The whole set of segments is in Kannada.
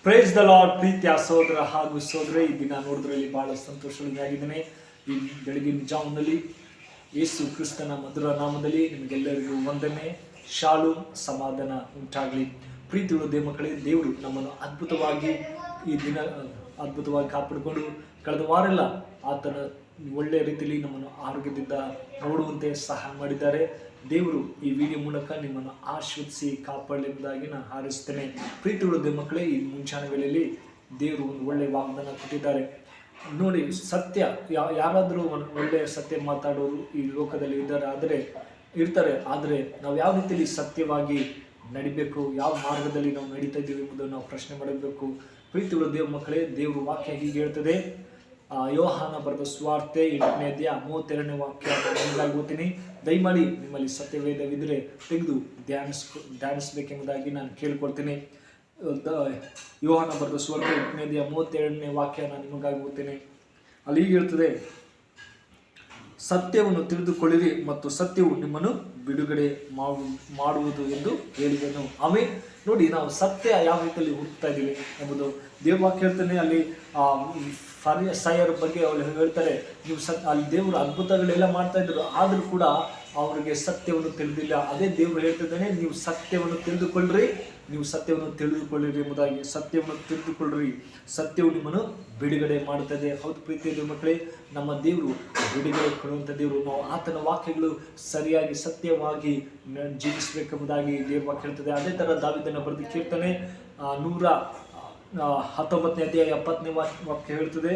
Praise the lord. ಪ್ರೀತಿಯ ಸಹೋದರ ಹಾಗೂ ಸಹೋದರಿ, ಈ ದಿನ ನೋಡಿದ್ರಲ್ಲಿ ಬಹಳ ಸಂತೋಷವಾಗಿದ್ದೇನೆ. ಈ ಬೆಳಗಿನ ಜಾವನಲ್ಲಿ ಯೇಸು ಕ್ರಿಸ್ತನ ಮಧುರ ನಾಮದಲ್ಲಿ ನಿಮಗೆಲ್ಲರಿಗೂ ವಂದನೆ, ಶಾಲು, ಸಮಾಧಾನ ಉಂಟಾಗಲಿ. ಪ್ರೀತಿಯುಳ್ಳ ದೇವಮಕ್ಕಳೇ, ದೇವರು ನಮ್ಮನ್ನು ಅದ್ಭುತವಾಗಿ ಈ ದಿನ ಕಾಪಾಡಿಕೊಂಡು ಕಳೆದ ವಾರೆಲ್ಲ ಆತನ ಒಳ್ಳೆಯ ರೀತಿಯಲ್ಲಿ ನಮ್ಮನ್ನು ಆರೋಗ್ಯದಿಂದ ನೋಡುವಂತೆ ಸಹಾಯ ಮಾಡಿದ್ದಾರೆ. ದೇವರು ಈ ವಿಡಿಯೋ ಮೂಲಕ ನಿಮ್ಮನ್ನು ಆಶೀರ್ವದಿಸಿ ಕಾಪಾಡಲಿ ಎಂಬುದಾಗಿ ನಾನು ಹಾರೈಸ್ತೇನೆ. ಪ್ರೀತಿಯುಳ್ಳ ದೇವಮಕ್ಕಳೇ, ಈ ಮುಂಚಾನೆ ವೇಳೆಯಲ್ಲಿ ದೇವರು ಒಂದು ಒಳ್ಳೆಯ ವಾಗ್ದಾನ ಕೊಟ್ಟಿದ್ದಾರೆ. ನೋಡಿ, ಸತ್ಯ ಯಾರಾದರೂ ಒಳ್ಳೆಯ ಸತ್ಯ ಮಾತಾಡೋರು ಈ ಲೋಕದಲ್ಲಿ ಇರ್ತಾರೆ. ಆದರೆ ನಾವು ಯಾವ ರೀತಿಯಲ್ಲಿ ಸತ್ಯವಾಗಿ ನಡಿಬೇಕು, ಯಾವ ಮಾರ್ಗದಲ್ಲಿ ನಾವು ನಡೀತಾ ಇದ್ದೀವಿ ಎಂಬುದನ್ನು ನಾವು ಪ್ರಶ್ನೆ ಮಾಡಬೇಕು. ಪ್ರೀತಿಯುಳ್ಳ ದೇವ ಮಕ್ಕಳೇ, ದೇವರು ವಾಕ್ಯ ಹೀಗೆ ಹೇಳ್ತದೆ. ಯೋಹಾನ ಬರೆದ ಸುವಾರ್ತೆ 8ನೇ ಅಧ್ಯಾಯ 32ನೇ ವಾಕ್ಯ ನಿಮಗಾಗಿ ಓದ್ತೀನಿ. ದಯಮಾಡಿ ನಿಮ್ಮಲ್ಲಿ ಸತ್ಯವೇದವಿದ್ದರೆ ತೆಗೆದು ಧ್ಯಾನಿಸಬೇಕೆಂಬುದಾಗಿ ನಾನು ಕೇಳಿಕೊಳ್ತೀನಿ. ಯೋಹಾನ ಬರೆದ ಸುವಾರ್ತೆ 8ನೇ ಅಧ್ಯಾಯ 32ನೇ ವಾಕ್ಯ ನಾನು ನಿಮಗಾಗಿ ಓದ್ತೀನಿ. ಅಲ್ಲಿ ಹೀಗೆ ಹೇಳ್ತದೆ, ಸತ್ಯವನ್ನು ತಿಳಿದುಕೊಳ್ಳಿರಿ ಮತ್ತು ಸತ್ಯವು ನಿಮ್ಮನ್ನು ಬಿಡುಗಡೆ ಮಾಡುವುದು ಎಂದು ಹೇಳಿದನು. ಆಮೇಲೆ ನೋಡಿ, ನಾವು ಸತ್ಯ ಯಾವ ರೀತಿಯಲ್ಲಿ ಹುಡುಕ್ತಾ ಇದ್ದೀವಿ ಎಂಬುದು ದೇವವಾಕ್ಯ ಹೇಳ್ತಾನೆ. ಅಲ್ಲಿ ಫರಿಸಾಯರ ಬಗ್ಗೆ ಅವ್ರು ಹೇಳ್ತಾರೆ, ನೀವು ಅಲ್ಲಿ ದೇವರು ಅದ್ಭುತಗಳೆಲ್ಲ ಮಾಡ್ತಾ ಇದ್ರು, ಆದರೂ ಕೂಡ ಅವರಿಗೆ ಸತ್ಯವನ್ನು ತಿಳಿದಿಲ್ಲ. ಅದೇ ದೇವರು ಹೇಳ್ತಿದ್ದಾನೆ, ನೀವು ಸತ್ಯವನ್ನು ತಿಳಿದುಕೊಳ್ಳ್ರಿ ಎಂಬುದಾಗಿ. ಸತ್ಯವನ್ನು ತಿಳಿದುಕೊಳ್ಳ್ರಿ, ಸತ್ಯವು ನಿಮ್ಮನ್ನು ಬಿಡುಗಡೆ ಮಾಡುತ್ತದೆ. ಹೌದು ಪ್ರೀತಿಯ ಮಕ್ಕಳೇ, ನಮ್ಮ ದೇವರು ಬಿಡುಗಡೆ ಕೊಡುವಂಥ ದೇವರು. ನಾವು ಆತನ ವಾಕ್ಯಗಳು ಸರಿಯಾಗಿ ಸತ್ಯವಾಗಿ ಜೀವಿಸಬೇಕೆಂಬುದಾಗಿ ದೇವವಾಕ್ಯ ಹೇಳ್ತದೆ. ಅದೇ ಥರ ದಾವೀದನ ಬರೆದ ಕೀರ್ತನೆ 119ನೇ ಅಧ್ಯಾಯ 70ನೇ ವಾಕ್ಯ ಹೇಳ್ತದೆ.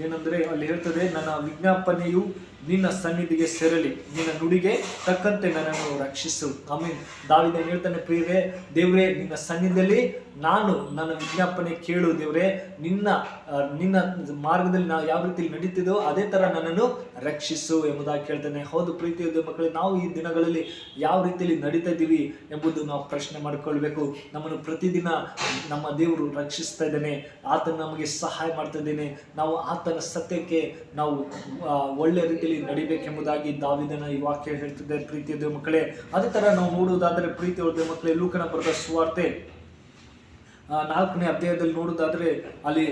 ಏನಂದರೆ ಅಲ್ಲಿ ಹೇಳ್ತದೆ, ನನ್ನ ವಿಜ್ಞಾಪನೆಯು ನಿನ್ನ ಸನ್ನಿಧಿಗೆ ಸೇರಲಿ, ನಿನ್ನ ನುಡಿಗೆ ತಕ್ಕಂತೆ ನನ್ನನ್ನು ರಕ್ಷಿಸು. ಆಮೇಲೆ ದಾವೀದನು ಹೇಳ್ತಾನೆ, ಪ್ರಿಯರೇ, ದೇವರೇ, ನಿನ್ನ ಸನ್ನಿಧಿಯಲ್ಲಿ ನನ್ನ ವಿಜ್ಞಾಪನೆ ಕೇಳು. ದೇವರೇ, ನಿನ್ನ ಮಾರ್ಗದಲ್ಲಿ ನಾವು ಯಾವ ರೀತಿಯಲ್ಲಿ ನಡೀತಿದ್ದೋ ಅದೇ ಥರ ನನ್ನನ್ನು ರಕ್ಷಿಸು ಎಂಬುದಾಗಿ ಕೇಳ್ತಾನೆ. ಹೌದು ಪ್ರೀತಿಯ ಮಕ್ಕಳೇ, ನಾವು ಈ ದಿನಗಳಲ್ಲಿ ಯಾವ ರೀತಿಯಲ್ಲಿ ನಡೀತಾ ಇದ್ದೀವಿ ಎಂಬುದು ನಾವು ಪ್ರಶ್ನೆ ಮಾಡಿಕೊಳ್ಬೇಕು. ನಮ್ಮನ್ನು ಪ್ರತಿದಿನ ನಮ್ಮ ದೇವರು ರಕ್ಷಿಸ್ತಾ ಇದ್ದಾನೆ, ಆತನ ನಮಗೆ ಸಹಾಯ ಮಾಡ್ತಾ ಇದ್ದೇನೆ. ನಾವು ಆತನ ಸತ್ಯಕ್ಕೆ ನಾವು ಒಳ್ಳೆಯ ರೀತಿಯಲ್ಲಿ ನಡಿಬೇಕೆಂಬುದಾಗಿ ದಾವೀದನ ಈ ವಾಕ್ಯ ಹೇಳ್ತಿದ್ದೆ. ಪ್ರೀತಿಯ ಮಕ್ಕಳೇ, ಅದೇ ತರ ನಾವು ನೋಡುವುದಾದರೆ ಪ್ರೀತಿಯ ಮಕ್ಕಳೇ, ಲೂಕನ ಬರೆದ ಸುವಾರ್ತೆ 4ನೇ ಅಧ್ಯಾಯದಲ್ಲಿ ನೋಡುವುದಾದ್ರೆ, ಅಲ್ಲಿ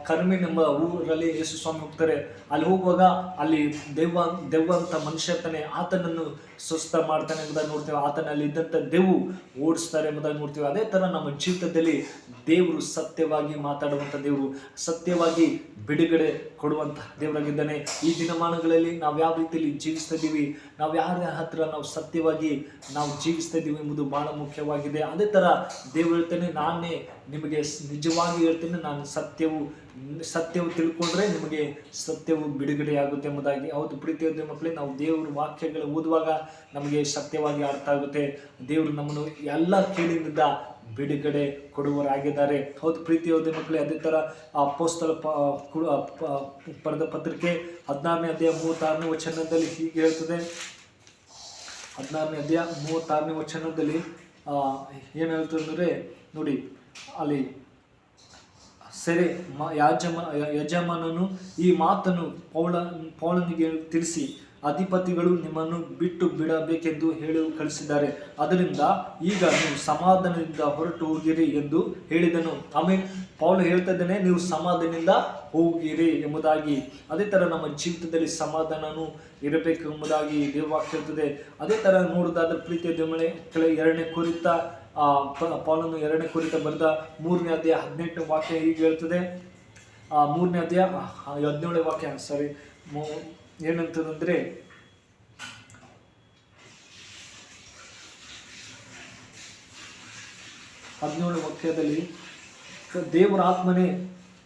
ಕರ್ಮೇಲ್ ಎಂಬ ಊರಲ್ಲಿ ಯೇಸು ಸ್ವಾಮಿ ಹೋಗ್ತಾರೆ. ಅಲ್ಲಿ ಹೋಗುವಾಗ ಅಲ್ಲಿ ದೆವ್ವ ಅಂತ ಮನುಷ್ಯ ಇರ್ತಾನೆ, ಆತನನ್ನು ಸ್ವಸ್ಥ ಮಾಡ್ತಾನೆ ಎಂಬುದಾಗಿ ನೋಡ್ತೇವೆ. ಆತನಲ್ಲಿ ಇದ್ದಂಥ ದೆವ್ವು ಓಡಿಸ್ತಾರೆ ಎಂಬುದಾಗಿ ನೋಡ್ತೇವೆ. ಅದೇ ಥರ ನಮ್ಮ ಜೀವಿತದಲ್ಲಿ ದೇವರು ಸತ್ಯವಾಗಿ ಮಾತಾಡುವಂಥ ದೇವರು, ಸತ್ಯವಾಗಿ ಬಿಡುಗಡೆ ಕೊಡುವಂಥ ದೇವರಾಗಿದ್ದಾನೆ. ಈ ದಿನಮಾನಗಳಲ್ಲಿ ನಾವು ಯಾವ ರೀತಿಯಲ್ಲಿ ಜೀವಿಸ್ತಾ ಇದ್ದೀವಿ, ನಾವು ಯಾರ ಹತ್ರ ನಾವು ಸತ್ಯವಾಗಿ ನಾವು ಜೀವಿಸ್ತಾ ಇದ್ದೀವಿ ಎಂಬುದು ಬಹಳ ಮುಖ್ಯವಾಗಿದೆ. ಅದೇ ಥರ ದೇವರು ಹೇಳ್ತಾನೆ, ನಾನೇ ನಿಮಗೆ ನಿಜವಾಗಿ ಹೇಳ್ತೇನೆ, ನಾನು ಸತ್ಯವು ತಿಳ್ಕೊಂಡ್ರೆ ನಿಮಗೆ ಸತ್ಯವು ಬಿಡುಗಡೆ ಆಗುತ್ತೆ ಎಂಬುದಾಗಿ. ಹೌದು ಪ್ರೀತಿಯ ಮಕ್ಕಳೇ, ನಾವು ದೇವರ ವಾಕ್ಯಗಳು ಓದುವಾಗ ನಮಗೆ ಸತ್ಯವಾಗಿ ಅರ್ಥ ಆಗುತ್ತೆ. ದೇವರು ನಮ್ಮನ್ನು ಎಲ್ಲ ಕೇಳಿನಿಂದ ಬಿಡುಗಡೆ ಕೊಡುವರಾಗಿದ್ದಾರೆ. ಹೌದು ಪ್ರೀತಿಯ ಮಕ್ಕಳೇ, ಅದೇ ಥರ ಅಪೊಸ್ತಲ ಬರೆದ ಪತ್ರಿಕೆ 16ನೇ ಅಧ್ಯಾಯ 36ನೇ ವಚನದಲ್ಲಿ ಹೀಗೆ ಹೇಳ್ತದೆ. 16ನೇ ಅಧ್ಯಾಯ 36ನೇ ವಚನದಲ್ಲಿ ಏನು ಹೇಳ್ತದೆ ಅಂದರೆ, ನೋಡಿ, ಅಲ್ಲಿ ಯಜಮಾನನು ಈ ಮಾತನ್ನು ಪೌಲನಿಗೆ ತಿಳಿಸಿ, ಅಧಿಪತಿಗಳು ನಿಮ್ಮನ್ನು ಬಿಟ್ಟು ಬಿಡಬೇಕೆಂದು ಹೇಳಿ ಕಳಿಸಿದ್ದಾರೆ. ಅದರಿಂದ ಈಗ ನೀವು ಸಮಾಧಾನದಿಂದ ಹೊರಟು ಹೋಗಿರಿ ಎಂದು ಹೇಳಿದನು. ಆಮೇಲೆ ಪೌಲ ಹೇಳ್ತಾ ಇದ್ದಾನೆ, ನೀವು ಸಮಾಧಾನದಿಂದ ಹೋಗಿರಿ ಎಂಬುದಾಗಿ. ಅದೇ ಥರ ನಮ್ಮ ಜೀವಿತದಲ್ಲಿ ಸಮಾಧಾನನೂ ಇರಬೇಕು ಎಂಬುದಾಗಿ ದೇವವಾಕ್ಯ ಹೇಳ್ತದೆ. ಅದೇ ಥರ ನೋಡೋದಾದ್ರೆ ಪ್ರೀತಿಯ ದೇವಮಕ್ಕಳೇ, 2ನೇ ಕೊರಿಂಥ ಪೌಲನು 2ನೇ ಕೊರಿಂಥ ಬರೆದ 3ನೇ ಅಧ್ಯಾಯ 18ನೇ ವಾಕ್ಯ ಹೀಗೆ ಹೇಳ್ತದೆ. 3ನೇ ಅಧ್ಯಾಯ 17ನೇ ವಾಕ್ಯ ಏನಂತಂದ್ರೆ, ವಾಕ್ಯದಲ್ಲಿ ದೇವರ ಆತ್ಮನೇ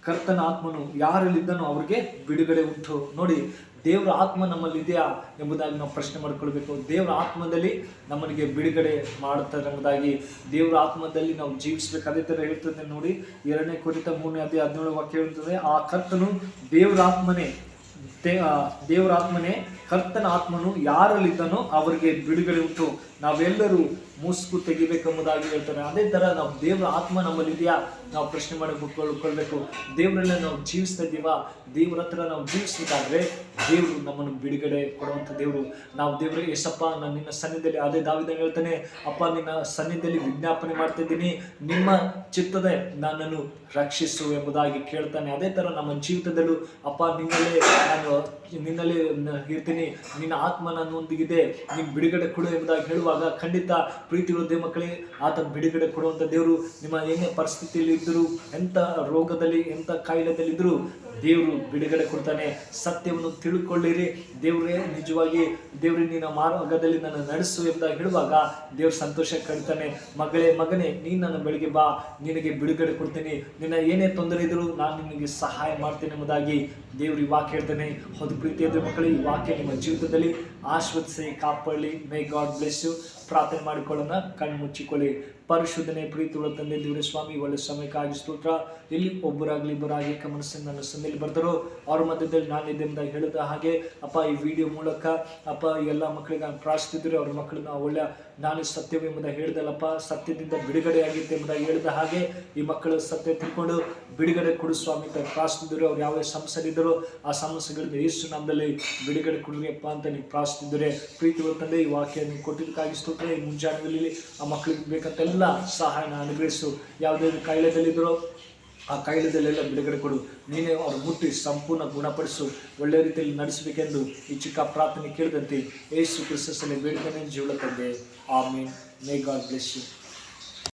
ಕರ್ತನ ಆತ್ಮನು ಯಾರಲ್ಲಿದ್ದನೋ ಅವ್ರಿಗೆ ಬಿಡುಗಡೆ ಉಂಟು. ನೋಡಿ, ದೇವರ ಆತ್ಮ ನಮ್ಮಲ್ಲಿ ಇದೆಯಾ ಎಂಬುದಾಗಿ ನಾವು ಪ್ರಶ್ನೆ ಮಾಡಿಕೊಳ್ಬೇಕು. ದೇವರ ಆತ್ಮದಲ್ಲಿ ನಮ್ಮನಿಗೆ ಬಿಡುಗಡೆ ಮಾಡುತ್ತಾರೆ ಎಂಬುದಾಗಿ, ದೇವರ ಆತ್ಮದಲ್ಲಿ ನಾವು ಜೀವಿಸಬೇಕು. ಅದೇ ಥರ ಹೇಳ್ತದೆ ನೋಡಿ, 2ನೇ ಕೊರಿಂಥ 3ನೇ ಅಧ್ಯಾಯ 17ನೇ ವಾಕ್ಯ ಹೇಳ್ತದೆ, ಆ ಕರ್ತನು ದೇವರ ಆತ್ಮನೇ ದೇವರ ಆತ್ಮನೇ, ಕರ್ತನ ಆತ್ಮನು ಯಾರಲ್ಲಿದ್ದನೋ ಅವರಿಗೆ ಬಿಡುಗಡೆ ಉಂಟು. ನಾವೆಲ್ಲರೂ ಮುಸುಕು ತೆಗಿಬೇಕೆಂಬುದಾಗಿ ಹೇಳ್ತಾರೆ. ಅದೇ ತರ ನಾವು ದೇವರ ಆತ್ಮ ನಮ್ಮಲ್ಲಿದೆಯಾ ನಾವು ಪ್ರಶ್ನೆ ಮಾಡಿಕೊಳ್ಬೇಕು. ದೇವರನ್ನ ನಾವು ಜೀವಿಸ್ತಾ ಇದ್ದೀವಾ? ದೇವರ ಹತ್ರ ನಾವು ಜೀವಿಸಬೇಕಾದ್ರೆ ದೇವರು ನಮ್ಮನ್ನು ಬಿಡುಗಡೆ ಕೊಡುವಂಥ ದೇವರು. ನಾವು ದೇವರೇ ಯೇಸಪ್ಪ, ನಾನು ನಿನ್ನ ಸನ್ನಿಧಿಯಲ್ಲಿ, ಅದೇ ದಾವೀದ ಹೇಳ್ತಾನೆ, ಅಪ್ಪ ನಿನ್ನ ಸನ್ನಿಧಿಯಲ್ಲಿ ವಿಜ್ಞಾಪನೆ ಮಾಡ್ತಾ ಇದ್ದೀನಿ, ನಿಮ್ಮ ಚಿತ್ತದ ನನ್ನನ್ನು ರಕ್ಷಿಸು ಎಂಬುದಾಗಿ ಕೇಳ್ತಾನೆ. ಅದೇ ತರ ನಮ್ಮ ಜೀವಿತದಲ್ಲೂ ಅಪ್ಪ ನಿನ್ನಲ್ಲಿ ಇರ್ತೀನಿ, ನಿನ್ನ ಆತ್ಮ ನನ್ನೊಂದಿಗಿದೆ, ನೀನು ಬಿಡುಗಡೆ ಕೊಡು ಎಂಬುದಾಗಿ ಹೇಳುವಾಗ ಖಂಡಿತ ಪ್ರೀತಿಗಳು ದೇವ ಮಕ್ಕಳೇ, ಆತ ಬಿಡುಗಡೆ ಕೊಡುವಂಥ ದೇವರು. ನಿಮ್ಮ ಏನೇ ಪರಿಸ್ಥಿತಿಯಲ್ಲಿ ಇದ್ದರೂ, ಎಂಥ ರೋಗದಲ್ಲಿ, ಎಂಥ ಕಾಯಿಲೆದಲ್ಲಿದ್ದರೂ ದೇವರು ಬಿಡುಗಡೆ ಕೊಡ್ತಾನೆ. ಸತ್ಯವನ್ನು ತಿಳ್ಕೊಳ್ಳಿರಿ, ದೇವರೇ ನಿಜವಾಗಿ ದೇವರೇ ನಿನ್ನ ಮಾರ್ಗದಲ್ಲಿ ನನ್ನ ನಡೆಸು ಎಂಬುದಾಗಿ ಹೇಳುವಾಗ ದೇವ್ರು ಸಂತೋಷ ಕಳ್ತಾನೆ. ಮಗಳೇ, ಮಗನೇ, ನೀನು ನನ್ನ ಬಳಿಗೆ ಬಾ, ನಿನಗೆ ಬಿಡುಗಡೆ ಕೊಡ್ತೀನಿ, ನಿನ್ನ ಏನೇ ತೊಂದರೆ ಇದ್ದರೂ ನಾನು ನಿನಗೆ ಸಹಾಯ ಮಾಡ್ತೇನೆ ಎಂಬುದಾಗಿ ದೇವರು ಈ ವಾಕ್ಯ ಹೇಳ್ತಾನೆ. ಹೌದು ಪ್ರೀತಿಯಾದ ಮಕ್ಕಳು, ಈ ವಾಕ್ಯ ನಿಮ್ಮ ಜೀವಿತದಲ್ಲಿ ಆಶೀರ್ವದಿಸಿ ಕಾಪಾಡಲಿ. May God bless you. ಪ್ರಾರ್ಥನೆ ಮಾಡಿಕೊಳ್ಳೋಣ, ಕಣ್ಣು ಮುಚ್ಚಿಕೊಳ್ಳಿ. ಪರಿಶುದ್ಧನೆ ಪ್ರೀತಿಯುಳ್ಳ ತಂದೆ ದೇವರೇ ಸ್ವಾಮಿ, ಒಳ್ಳೆ ಸಮಯಕ್ಕಾಗಿ ಸ್ತೋತ್ರ. ಇಲ್ಲಿ ಒಬ್ಬರಾಗಲಿ ಇಬ್ಬರಾಗಿ ಮನಸ್ಸಿನ ನನ್ನ ಸಂದೇಲಿ ಬರ್ತಾರೋ ಅವ್ರ ಮಧ್ಯದಲ್ಲಿ ನಾನಿದ್ದೆ ಎಂಬುದಾಗಿ ಹೇಳಿದ ಹಾಗೆ ಅಪ್ಪ, ಈ ವಿಡಿಯೋ ಮೂಲಕ ಅಪ್ಪ ಎಲ್ಲ ಮಕ್ಕಳಿಗೆ ನಾನು ಪ್ರಾರ್ಥಿಸಿದ್ರೆ ಅವ್ರ ಮಕ್ಕಳನ್ನ ಒಳ್ಳೆ ನಾನು ಸತ್ಯವೆಂಬುದಾಗಿ ಹೇಳಿದಲ್ಲಪ್ಪ, ಸತ್ಯದಿಂದ ಬಿಡುಗಡೆ ಆಗಿತ್ತು ಎಂಬುದಾಗಿ ಹೇಳಿದ ಹಾಗೆ ಈ ಮಕ್ಕಳು ಸತ್ಯ ತಿಳ್ಕೊಂಡು ಬಿಡುಗಡೆ ಕೊಡು ಸ್ವಾಮಿ ಅಂತ ಪ್ರಾರ್ಥಿಸಿದ್ರು. ಅವ್ರು ಯಾವ ಸಮಸ್ಯೆಗಳಿದ್ದರೂ ಆ ಸಮಸ್ಯೆಗಳಿಂದ ಯೇಸು ನಾಮದಲ್ಲಿ ಬಿಡುಗಡೆ ಕೊಡ್ರಿಯಪ್ಪ ಅಂತ ನೀವು ಪ್ರಾರ್ಥಿಸಿದರೆ ಪ್ರೀತಿಯುಳ್ಳ ತಂದೆ, ಈ ವಾಕ್ಯ ನೀವು ಕೊಟ್ಟಿದ್ದಕ್ಕಾಗಿ ಸ್ತೋತ್ರ. ಈ ಮುಂಜಾನೆಯಲ್ಲಿ ಆ ಮಕ್ಕಳಿಗೆ ಬೇಕಂತೆಲ್ಲ ಸಹಾಯನ ಅನುಗ್ರಹಿಸು. ಯಾವುದೇ ಕಾಯಿಲೆದಲ್ಲಿದ್ದರೂ ಆ ಕಾಯಿಲೆದಲ್ಲೆಲ್ಲ ಬಿಡುಗಡೆ ಕೊಡು. ನೀನೇ ಅವ್ರು ಮುಟ್ಟಿ ಸಂಪೂರ್ಣ ಗುಣಪಡಿಸು, ಒಳ್ಳೆ ರೀತಿಯಲ್ಲಿ ನಡೆಸಬೇಕೆಂದು ಈ ಚಿಕ್ಕ ಪ್ರಾರ್ಥನೆ ಕೇಳಿದಂತೆ ಯೇಸು ಕ್ರಿಸ್ತನಲ್ಲಿ ಬೇಡಿಕೊಂಡೇನೆ ಜೀವನ ತಂದೆ. Amen. May God bless you.